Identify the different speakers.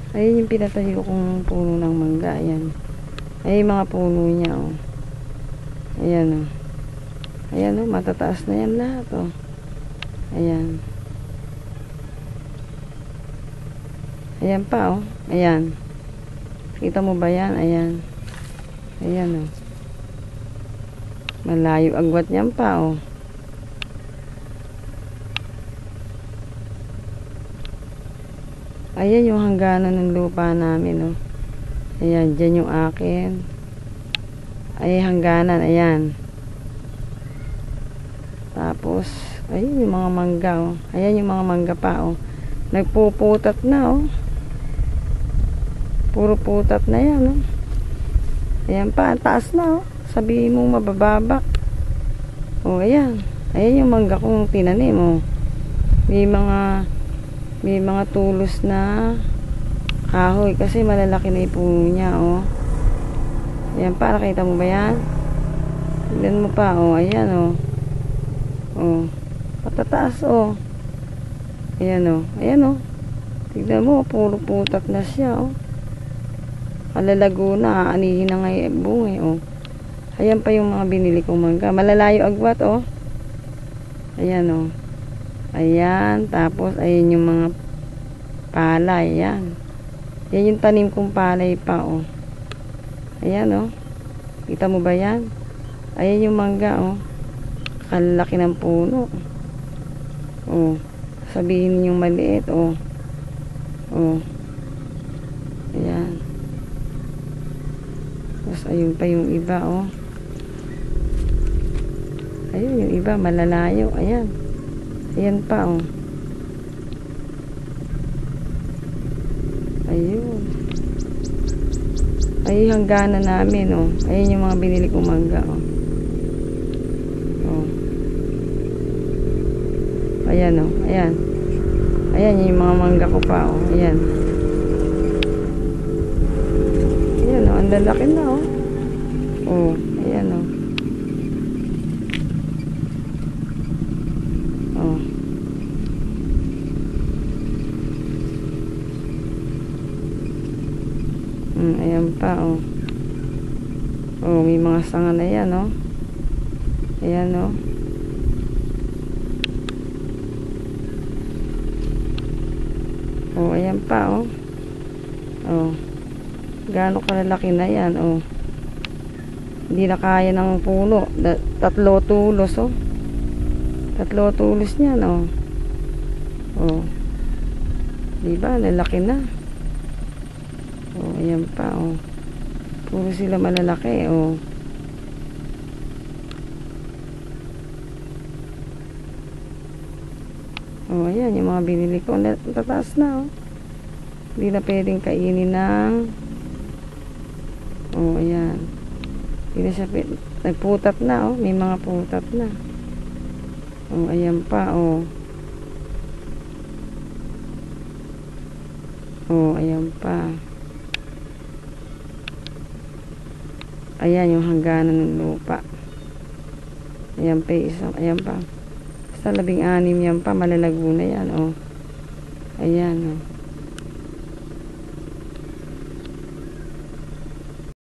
Speaker 1: Ayun yung pinatayo kong puno ng mangga. Ayan. Ayun yung mga puno niya, oh. Ayan, oh. Ayan, oh. Matataas na yan lahat, oh. Ayan. Ayan pa, oh. Ayan. Kita mo ba yan? Ayan. Ayan, oh. Malayo agwat niyan pa, oh. Ayan yung hangganan ng lupa namin, oh. Ayan, dyan yung akin. Ay, hangganan, ayan. Tapos, ayun yung mga mangga, oh. Ayan yung mga mangga pa, oh. Nagpuputat na, oh. Puro putat na yan, oh. Ayan pa, taas na, oh. Sabihin mo mabababa. Oh, ayan. Ayan yung mangga kong tinanim, oh. May mga tulos na kahoy kasi malalaki na yung puno niya, oh. Ayan pa, nakita mo ba yan? Tignan mo pa, oh. Ayan, oh. Oh. Patataas, oh. Ayan, oh. Ayan, oh. Tignan mo, puro putat na siya, oh. Kalalago na, aanihin na nga yung bunga, oh. Ayan pa yung mga binili kong mangga. Malalayo agwat, oh. Ayan, oh. Ayan, tapos ayan yung mga palay, ayan. Yan yung tanim kong palay pa, oh. Ayan, oh. Kita mo ba yan? Ayan yung mangga, oh. Kalaki ng puno. Oh. Sabihin ninyong maliit, oh. Oh. Ayan. Tapos ayun pa yung iba, oh. Ayun yung iba, malalayo. Ayan. Ayan pa, oh. Ayun. Ay, hangganan namin, oh. Ayun yung mga binili kong mangga, oh. Oh. Ayan, oh. Ayan. Ayan yung mga mangga ko pa, oh. Ayan. Ayan, oh. Ang lalaki na, oh. Oh. Ayan, oh. Oh. Ayan pa, oh. Oh, may mga sanga na yan, oh. Ayan, oh. Oh, ayan pa, oh. Oh. Gaano kalalaki na yan, oh. Hindi na kaya ng puno. Tatlo tulos, oh. Tatlo tulos niyan, oh. Oh. Diba, lalaki na. Oh, ayan pa, oh. Puro sila malalaki, oh. Oh, ayan, yung mga binili ko. Tataas na, oh. Hindi na pwedeng kainin ng... Oh, ayan. Hindi na siya nagputat na, oh. May mga putat na. Oh, ayan pa, oh. Oh, ayan pa. Ayan yung hangganan ng lupa. Ayan pa isa. Ayan pa. Basta 16 yan pa. Malalago na yan, oh. Ayan, oh.